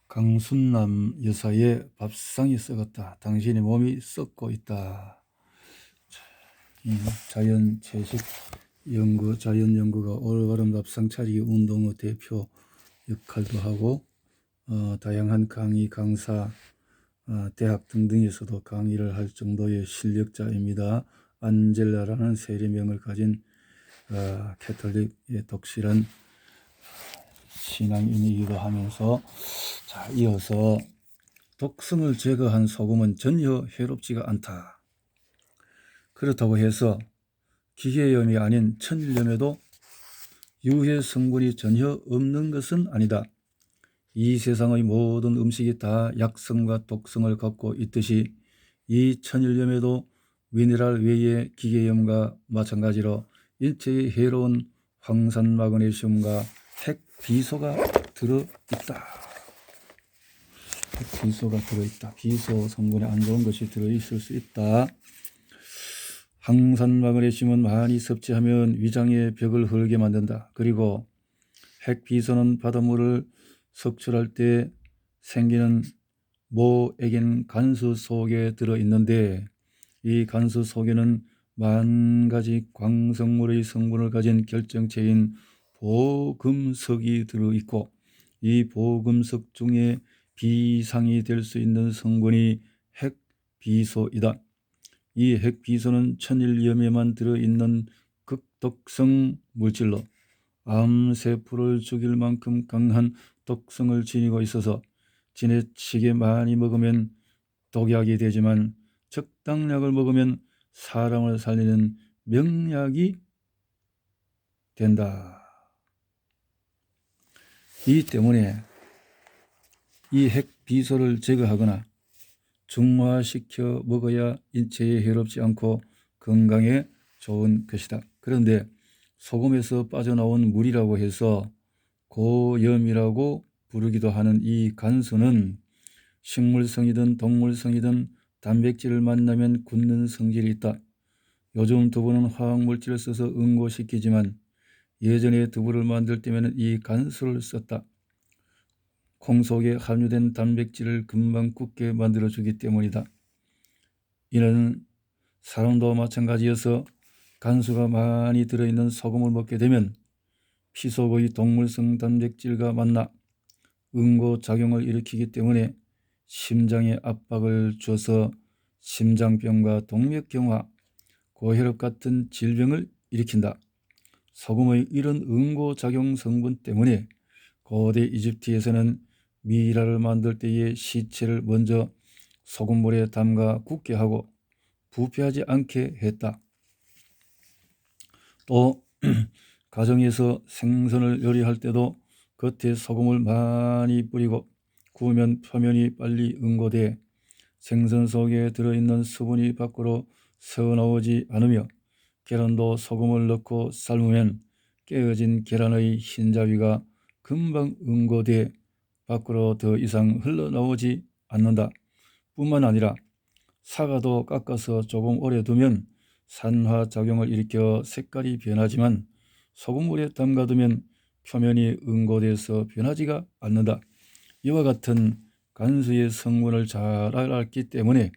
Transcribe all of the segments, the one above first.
강순남 여사의 밥상이 썩었다. 당신의 몸이 썩고 있다. 이 자연 채식 연구, 자연 연구가 올바른 밥상 차리기 운동의 대표 역할도 하고 다양한 강의, 강사, 대학 등등에서도 강의를 할 정도의 실력자입니다. 안젤라라는 세례명을 가진 캐톨릭의 독실한 신앙인이기도 하면서, 자, 이어서 독성을 제거한 소금은 전혀 해롭지가 않다. 그렇다고 해서 기계염이 아닌 천일염에도 유해 성분이 전혀 없는 것은 아니다. 이 세상의 모든 음식이 다 약성과 독성을 갖고 있듯이 이 천일염에도 미네랄 외의 기계염과 마찬가지로 인체에 해로운 황산 마그네슘과 핵비소가 들어있다. 핵비소가 들어있다. 비소 성분에 안 좋은 것이 들어있을 수 있다. 황산 마그네슘은 많이 섭취하면 위장의 벽을 헐게 만든다. 그리고 핵비소는 바닷물을 석출할 때 생기는 모에겐 간수 속에 들어있는데, 이 간수 속에는 만 가지 광석물의 성분을 가진 결정체인 보금석이 들어있고, 이 보금석 중에 비상이 될 수 있는 성분이 핵비소이다. 이 핵비소는 천일염에만 들어있는 극독성 물질로 암세포를 죽일 만큼 강한 독성을 지니고 있어서 지나치게 많이 먹으면 독약이 되지만 적당량을 먹으면 사람을 살리는 명약이 된다. 이 때문에 이 핵비소를 제거하거나 중화시켜 먹어야 인체에 해롭지 않고 건강에 좋은 것이다. 그런데 소금에서 빠져나온 물이라고 해서 고염이라고 부르기도 하는 이 간수는 식물성이든 동물성이든 단백질을 만나면 굳는 성질이 있다. 요즘 두부는 화학물질을 써서 응고시키지만 예전에 두부를 만들 때면 이 간수를 썼다. 콩 속에 함유된 단백질을 금방 굳게 만들어주기 때문이다. 이는 사람도 마찬가지여서 간수가 많이 들어있는 소금을 먹게 되면 피 속의 동물성 단백질과 만나 응고작용을 일으키기 때문에 심장에 압박을 줘서 심장병과 동맥경화, 고혈압 같은 질병을 일으킨다. 소금의 이런 응고작용 성분 때문에 고대 이집트에서는 미라를 만들 때의 시체를 먼저 소금물에 담가 굳게 하고 부패하지 않게 했다. 또 가정에서 생선을 요리할 때도 겉에 소금을 많이 뿌리고 구우면 표면이 빨리 응고돼 생선 속에 들어있는 수분이 밖으로 새어나오지 않으며, 계란도 소금을 넣고 삶으면 깨어진 계란의 흰자위가 금방 응고돼 밖으로 더 이상 흘러나오지 않는다. 뿐만 아니라 사과도 깎아서 조금 오래 두면 산화작용을 일으켜 색깔이 변하지만 소금물에 담가두면 표면이 응고돼서 변하지가 않는다. 이와 같은 간수의 성분을 잘 알았기 때문에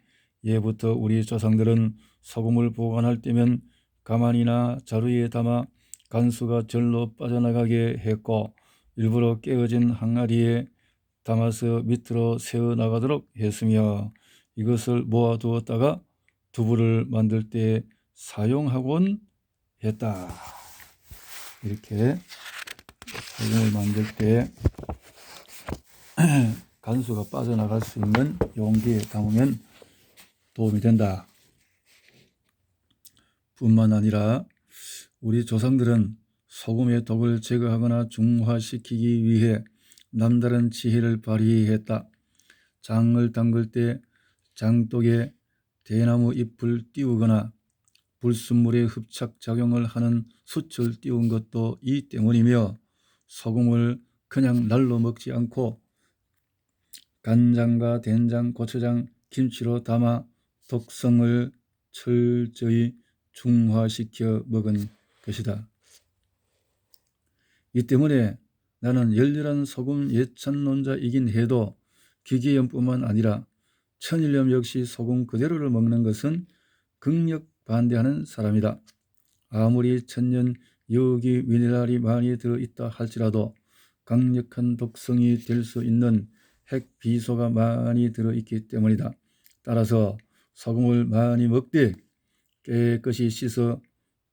예부터 우리 조상들은 소금을 보관할 때면 가만이나 자루에 담아 간수가 절로 빠져나가게 했고, 일부러 깨어진 항아리에 담아서 밑으로 새어나가도록 했으며, 이것을 모아두었다가 두부를 만들 때 사용하곤 했다. 이렇게 소금을 만들 때 간수가 빠져나갈 수 있는 용기에 담으면 도움이 된다. 뿐만 아니라 우리 조상들은 소금의 독을 제거하거나 중화시키기 위해 남다른 지혜를 발휘했다. 장을 담글 때 장독에 대나무 잎을 띄우거나 불순물에 흡착작용을 하는 숯을 띄운 것도 이 때문이며, 소금을 그냥 날로 먹지 않고 간장과 된장, 고추장, 김치로 담아 독성을 철저히 중화시켜 먹은 것이다. 이 때문에 나는 열렬한 소금 예찬론자이긴 해도 기계염뿐만 아니라 천일염 역시 소금 그대로를 먹는 것은 극력 반대하는 사람이다. 아무리 천년 유기 미네랄이 많이 들어있다 할지라도 강력한 독성이 될 수 있는 핵비소가 많이 들어있기 때문이다. 따라서 소금을 많이 먹되 깨끗이 씻어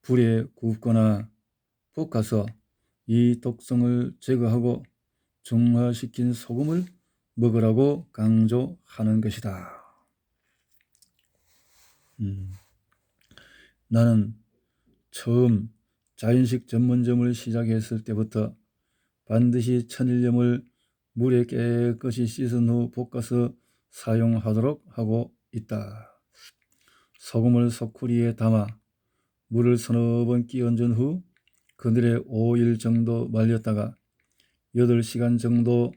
불에 굽거나 볶아서 이 독성을 제거하고 중화시킨 소금을 먹으라고 강조하는 것이다. 나는 처음 자연식 전문점을 시작했을 때부터 반드시 천일염을 물에 깨끗이 씻은 후 볶아서 사용하도록 하고 있다. 소금을 소쿠리에 담아 물을 서너 번 끼얹은 후 그늘에 5일 정도 말렸다가 8시간 정도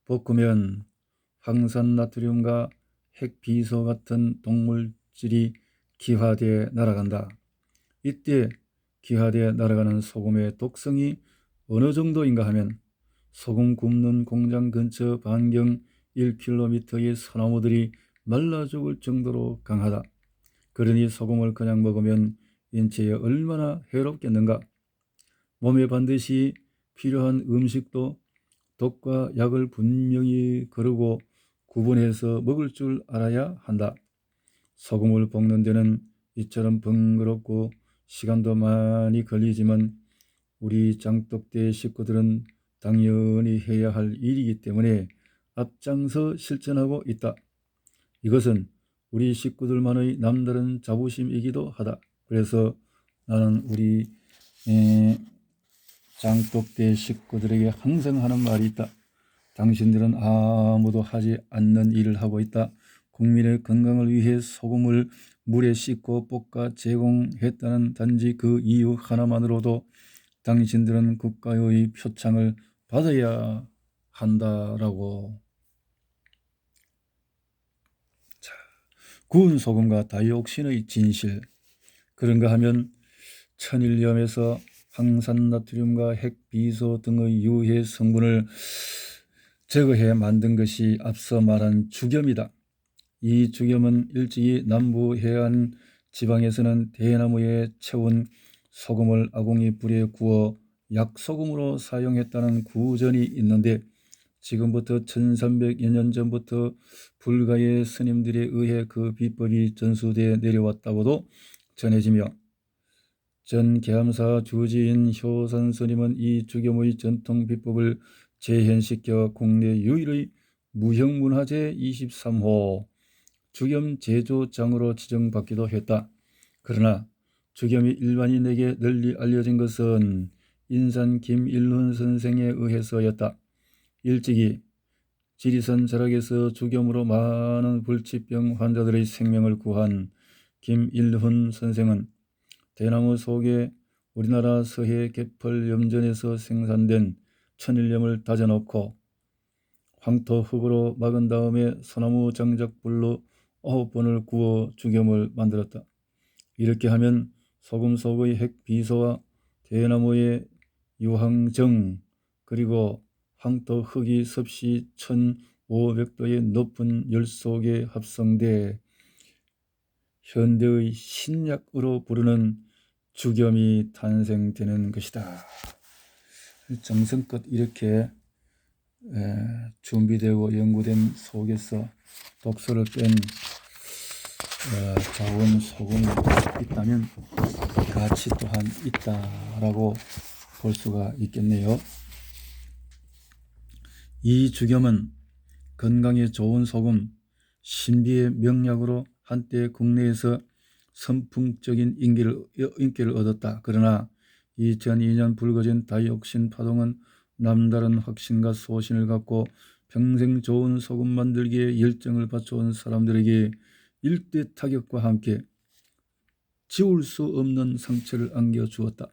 볶으면 황산나트륨과 핵비소 같은 동물질이 기화되어 날아간다. 이때 기화되어 날아가는 소금의 독성이 어느 정도인가 하면 소금 굽는 공장 근처 반경 1km의 소나무들이 말라 죽을 정도로 강하다. 그러니 소금을 그냥 먹으면 인체에 얼마나 해롭겠는가. 몸에 반드시 필요한 음식도 독과 약을 분명히 거르고 구분해서 먹을 줄 알아야 한다. 소금을 볶는 데는 이처럼 번거롭고 시간도 많이 걸리지만 우리 장독대 식구들은 당연히 해야 할 일이기 때문에 앞장서 실천하고 있다. 이것은 우리 식구들만의 남다른 자부심이기도 하다. 그래서 나는 우리 장독대 식구들에게 항상 하는 말이 있다. 당신들은 아무도 하지 않는 일을 하고 있다. 국민의 건강을 위해 소금을 물에 씻고 볶아 제공했다는 단지 그 이유 하나만으로도 당신들은 국가의 표창을 받아야 한다라고. 자, 구운 소금과 다이옥신의 진실. 그런가 하면 천일염에서 황산나트륨과 핵비소 등의 유해 성분을 제거해 만든 것이 앞서 말한 죽염이다. 이 죽염은 일찍이 남부 해안 지방에서는 대나무에 채운 소금을 아궁이 불에 구워 약소금으로 사용했다는 구전이 있는데 지금부터 1300여 년 전부터 불가의 스님들에 의해 그 비법이 전수되어 내려왔다고도 전해지며 전 계암사 주지인 효산 스님은 이 죽염의 전통 비법을 재현시켜 국내 유일의 무형문화재 23호 죽염 제조장으로 지정받기도 했다. 그러나 죽염이 일반인에게 널리 알려진 것은 인산 김일훈 선생에 의해서였다. 일찍이 지리산 절약에서 죽염으로 많은 불치병 환자들의 생명을 구한 김일훈 선생은 대나무 속에 우리나라 서해 개펄 염전에서 생산된 천일염을 다져넣고 황토 흙으로 막은 다음에 소나무 장작불로 9번을 구워 죽염을 만들었다. 이렇게 하면 소금 속의 핵비소와 대나무의 유황정 그리고 황토 흙이 섭씨 1500도의 높은 열 속에 합성돼 현대의 신약으로 부르는 죽염이 탄생되는 것이다. 정성껏 이렇게 준비되고 연구된 속에서 독소를 뺀 자원 소금이 있다면 가치 또한 있다라고 볼 수가 있겠네요. 이 죽염은 건강에 좋은 소금, 신비의 명약으로 한때 국내에서 선풍적인 인기를 얻었다. 그러나 2002년 불거진 다이옥신 파동은 남다른 확신과 소신을 갖고 평생 좋은 소금 만들기에 열정을 바쳐온 사람들에게 일대 타격과 함께 지울 수 없는 상처를 안겨주었다.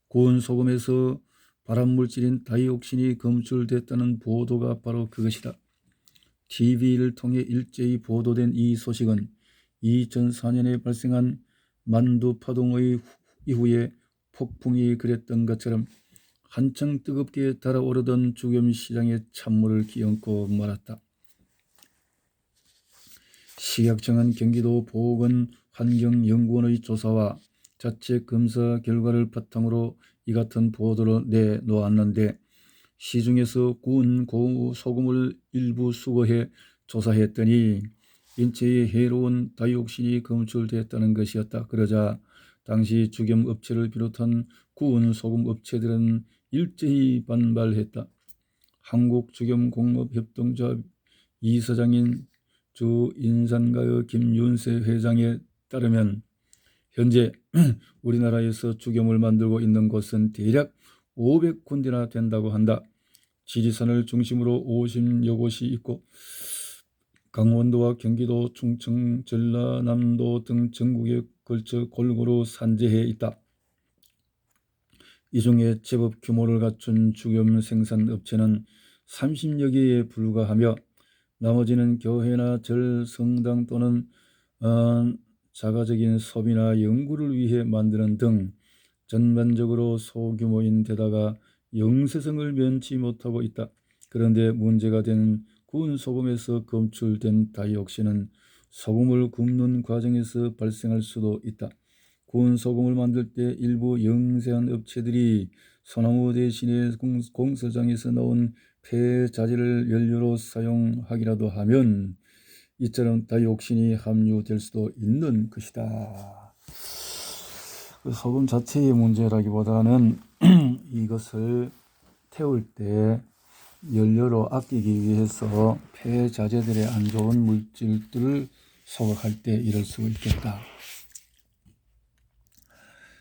고운 소금에서 발암물질인 다이옥신이 검출됐다는 보도가 바로 그것이다. TV를 통해 일제히 보도된 이 소식은 2004년에 발생한 만두파동의 이후에 폭풍이 그랬던 것처럼 한창 뜨겁게 달아오르던 죽염 시장에 찬물을 끼얹고 말았다. 식약청은 경기도 보건환경연구원의 조사와 자체 검사 결과를 바탕으로 이 같은 보도를 내놓았는데, 시중에서 구운 소금을 일부 수거해 조사했더니 인체에 해로운 다이옥신이 검출됐다는 것이었다. 그러자 당시 주겸업체를 비롯한 구운 소금 업체들은 일제히 반발했다. 한국주겸공업협동조합 이사장인 주인산가의 김윤세 회장에 따르면 현재 우리나라에서 주겸을 만들고 있는 곳은 대략 500군데나 된다고 한다. 지리산을 중심으로 50여 곳이 있고 강원도와 경기도, 충청, 전라남도 등 전국에 걸쳐 골고루 산재해 있다. 이 중에 제법 규모를 갖춘 주겸 생산 업체는 30여 개에 불과하며 나머지는 교회나 절, 성당 또는 자가적인 소비나 연구를 위해 만드는 등 전반적으로 소규모인 데다가 영세성을 면치 못하고 있다. 그런데 문제가 된 구운 소금에서 검출된 다이옥신은 소금을 굽는 과정에서 발생할 수도 있다. 구운 소금을 만들 때 일부 영세한 업체들이 소나무 대신에 공사장에서 나온 폐자재를 연료로 사용하기라도 하면 이처럼 다이옥신이 함유될 수도 있는 것이다. 소금 자체의 문제라기보다는 이것을 태울 때 연료로 아끼기 위해서 폐자재들의 안 좋은 물질들을 소각할 때 이럴 수 있겠다.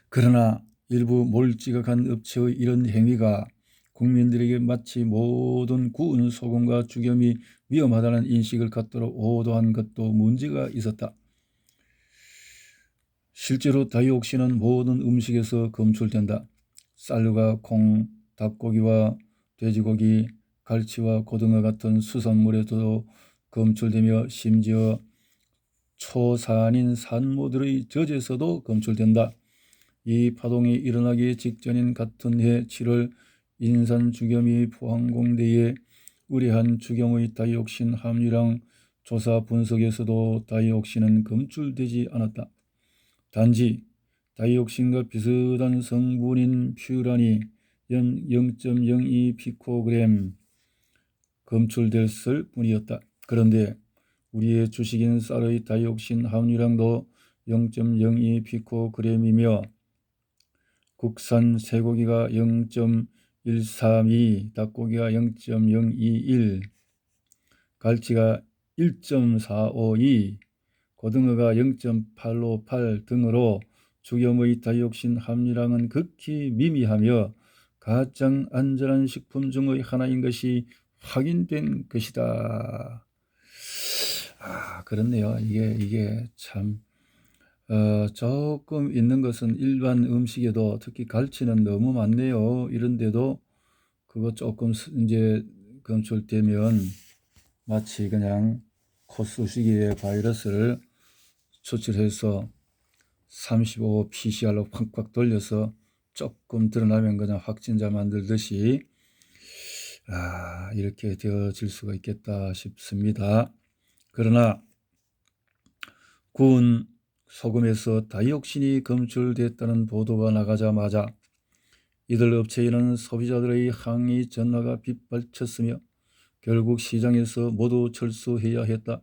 그러나 일부 몰지각한 업체의 이런 행위가 국민들에게 마치 모든 구운 소금과 주겸이 위험하다는 인식을 갖도록 오도한 것도 문제가 있었다. 실제로 다이옥신은 모든 음식에서 검출된다. 쌀과 콩, 닭고기와 돼지고기, 갈치와 고등어 같은 수산물에도 검출되며 심지어 초산인 산모들의 젖에서도 검출된다. 이 파동이 일어나기 직전인 같은 해 7월 인산주겸이 포항공대에 의뢰한 주겸의 다이옥신 함유량 조사 분석에서도 다이옥신은 검출되지 않았다. 단지 다이옥신과 비슷한 성분인 퓨란이 0.02 피코그램 검출됐을 뿐이었다. 그런데 우리의 주식인 쌀의 다이옥신 함유량도 0.02 피코그램이며 국산 쇠고기가 0.132, 닭고기가 0.021, 갈치가 1.452, 고등어가 0.858 등으로 주겸의 다이옥신 함유량은 극히 미미하며 가장 안전한 식품 중의 하나인 것이 확인된 것이다. 그렇네요. 이게 참 조금 있는 것은 일반 음식에도 특히 갈치는 너무 많네요. 이런데도 그거 조금 이제 검출되면 마치 그냥 코수시기에 바이러스를 추출해서 35 PCR로 팍팍 돌려서 조금 드러나면 그냥 확진자 만들듯이 이렇게 되어질 수가 있겠다 싶습니다. 그러나 구운 소금에서 다이옥신이 검출됐다는 보도가 나가자마자 이들 업체에는 소비자들의 항의 전화가 빗발쳤으며 결국 시장에서 모두 철수해야 했다.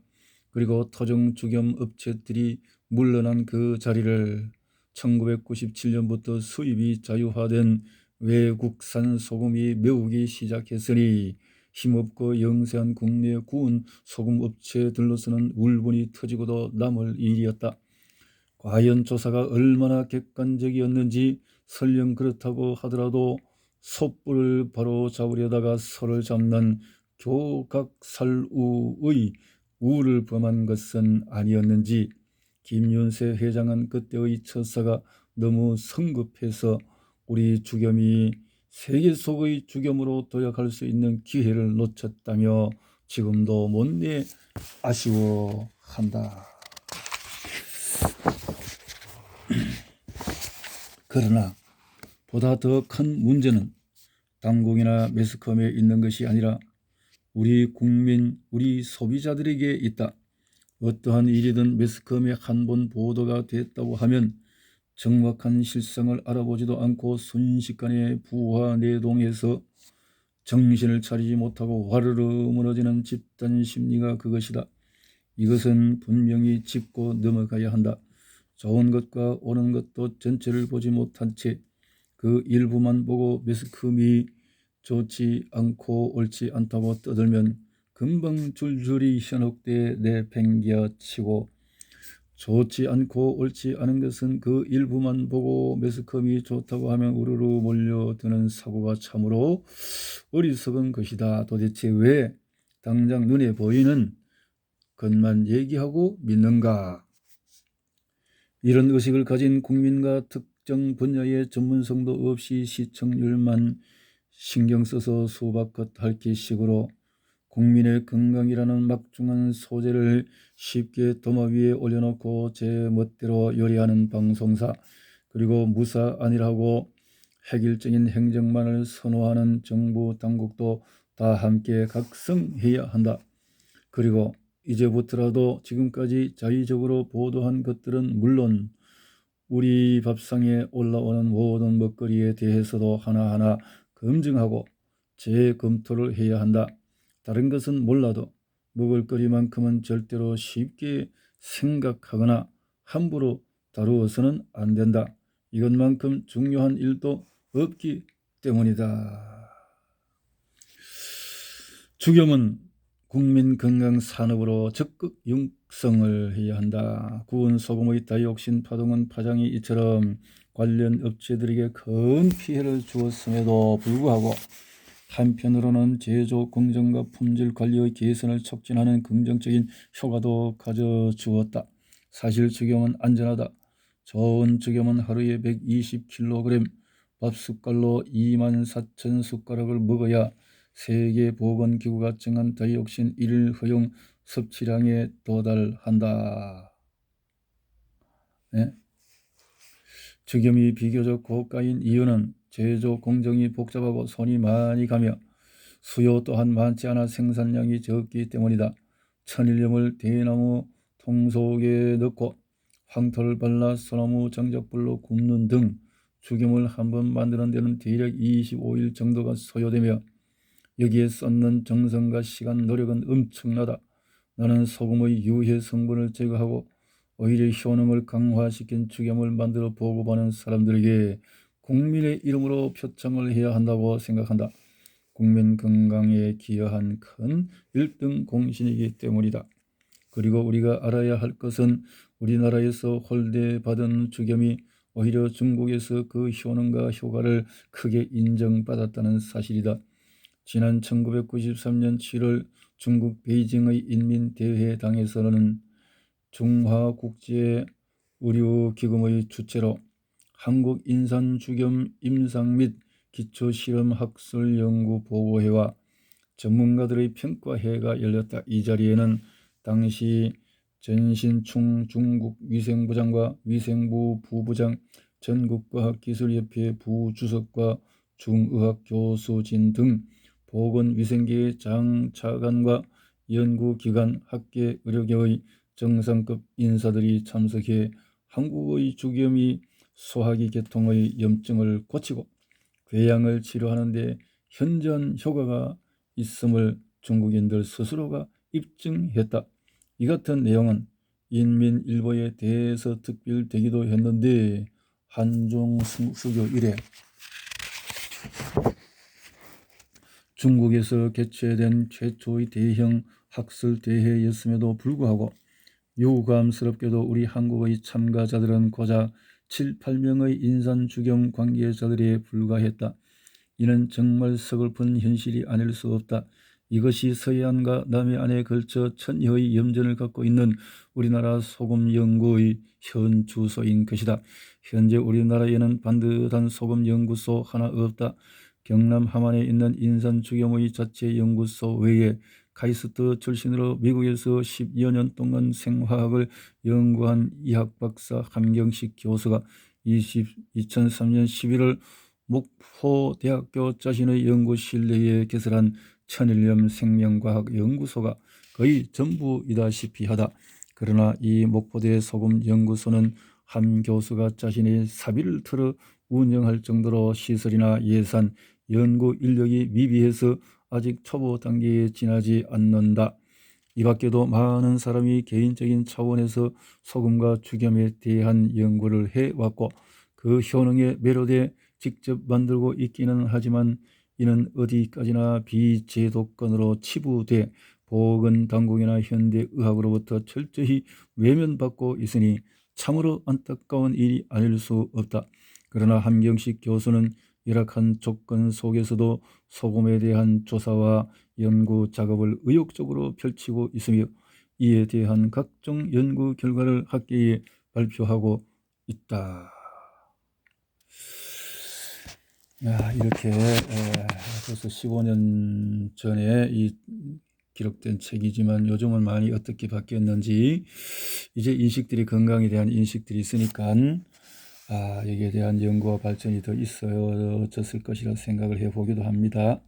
그리고 토종 주겸 업체들이 물러난 그 자리를 1997년부터 수입이 자유화된 외국산 소금이 메우기 시작했으니 힘없고 영세한 국내 구운 소금 업체들로서는 울분이 터지고도 남을 일이었다. 과연 조사가 얼마나 객관적이었는지 설령 그렇다고 하더라도 솥불을 바로 잡으려다가 소를 잡는 교각살우의 우를 범한 것은 아니었는지 김윤세 회장은 그때의 처사가 너무 성급해서 우리 주겸이 세계 속의 주겸으로 도약할 수 있는 기회를 놓쳤다며 지금도 못내 아쉬워한다. 그러나 보다 더 큰 문제는 당국이나 매스컴에 있는 것이 아니라 우리 국민, 우리 소비자들에게 있다. 어떠한 일이든 매스컴에 한 번 보도가 됐다고 하면 정확한 실상을 알아보지도 않고 순식간에 부화내동해서 정신을 차리지 못하고 와르르 무너지는 집단 심리가 그것이다. 이것은 분명히 짚고 넘어가야 한다. 좋은 것과 옳은 것도 전체를 보지 못한 채 그 일부만 보고 매스컴이 좋지 않고 옳지 않다고 떠들면 금방 줄줄이 현혹돼 내팽개치고, 좋지 않고 옳지 않은 것은 그 일부만 보고 매스컴이 좋다고 하면 우르르 몰려드는 사고가 참으로 어리석은 것이다. 도대체 왜 당장 눈에 보이는 것만 얘기하고 믿는가? 이런 의식을 가진 국민과 특정 분야의 전문성도 없이 시청률만 신경 써서 수박겉 핥기식으로 국민의 건강이라는 막중한 소재를 쉽게 도마 위에 올려놓고 제 멋대로 요리하는 방송사, 그리고 무사 안일하고 획일적인 행정만을 선호하는 정부 당국도 다 함께 각성해야 한다. 그리고 이제부터라도 지금까지 자의적으로 보도한 것들은 물론 우리 밥상에 올라오는 모든 먹거리에 대해서도 하나하나 검증하고 재검토를 해야 한다. 다른 것은 몰라도 먹을거리만큼은 절대로 쉽게 생각하거나 함부로 다루어서는 안 된다. 이것만큼 중요한 일도 없기 때문이다. 주겸은 국민건강산업으로 적극 육성을 해야 한다. 구운 소금의 다이옥신 파동은 파장이 이처럼 관련 업체들에게 큰 피해를 주었음에도 불구하고 한편으로는 제조 공정과 품질 관리의 개선을 촉진하는 긍정적인 효과도 가져주었다. 사실 주겸은 안전하다. 좋은 주겸은 하루에 120kg, 밥숟갈로 24,000숟가락을 먹어야 세계보건기구가 정한 다이옥신 일일 허용 섭취량에 도달한다. 네? 주겸이 비교적 고가인 이유는 제조 공정이 복잡하고 손이 많이 가며 수요 또한 많지 않아 생산량이 적기 때문이다. 천일염을 대나무 통 속에 넣고 황토를 발라 소나무 장작불로 굽는 등 주겸을 한번 만드는 데는 대략 25일 정도가 소요되며 여기에 쏟는 정성과 시간, 노력은 엄청나다. 나는 소금의 유해 성분을 제거하고 오히려 효능을 강화시킨 주겸을 만들어 보고받는 사람들에게 국민의 이름으로 표창을 해야 한다고 생각한다. 국민 건강에 기여한 큰 1등 공신이기 때문이다. 그리고 우리가 알아야 할 것은 우리나라에서 홀대받은 주겸이 오히려 중국에서 그 효능과 효과를 크게 인정받았다는 사실이다. 지난 1993년 7월 중국 베이징의 인민대회당에서는 중화국제의료기금의 주최로 한국인산주겸 임상 및 기초실험학술연구보고회와 전문가들의 평가회가 열렸다. 이 자리에는 당시 전신충 중국 위생부장과 위생부 부부장, 전국과학기술협회 부주석과 중의학교수진 등 보건위생계의 장차관과 연구기관, 학계, 의료계의 정상급 인사들이 참석해 한국의 주겸이 소화기 계통의 염증을 고치고 궤양을 치료하는 데 현저한 효과가 있음을 중국인들 스스로가 입증했다. 이 같은 내용은 인민일보에 대서특필되기도 했는데 한중수교 이래 중국에서 개최된 최초의 대형 학술대회였음에도 불구하고 유감스럽게도 우리 한국의 참가자들은 고작 7, 8명의 인산주겸 관계자들에 불과했다. 이는 정말 서글픈 현실이 아닐 수 없다. 이것이 서해안과 남해안에 걸쳐 천여의 염전을 갖고 있는 우리나라 소금 연구의 현 주소인 것이다. 현재 우리나라에는 반듯한 소금 연구소 하나 없다. 경남 함안에 있는 인산주겸의 자체 연구소 외에 카이스트 출신으로 미국에서 10여 년 동안 생화학을 연구한 이학박사 함경식 교수가 2003년 11월 목포대학교 자신의 연구실 내에 개설한 천일염 생명과학연구소가 거의 전부이다시피 하다. 그러나 이 목포대 소금 연구소는 한 교수가 자신의 사비를 틀어 운영할 정도로 시설이나 예산, 연구 인력이 미비해서 아직 초보 단계에 지나지 않는다. 이 밖에도 많은 사람이 개인적인 차원에서 소금과 죽염에 대한 연구를 해왔고 그 효능에 매료돼 직접 만들고 있기는 하지만 이는 어디까지나 비제도권으로 치부돼 보건당국이나 현대의학으로부터 철저히 외면받고 있으니 참으로 안타까운 일이 아닐 수 없다. 그러나 한경식 교수는 열악한 조건 속에서도 소금에 대한 조사와 연구 작업을 의욕적으로 펼치고 있으며 이에 대한 각종 연구 결과를 학계에 발표하고 있다. 이렇게 벌써 15년 전에 이 기록된 책이지만 요즘은 많이 어떻게 바뀌었는지 이제 인식들이 건강에 대한 인식들이 있으니까 여기에 대한 연구와 발전이 더 있어졌을 것이라 생각을 해보기도 합니다.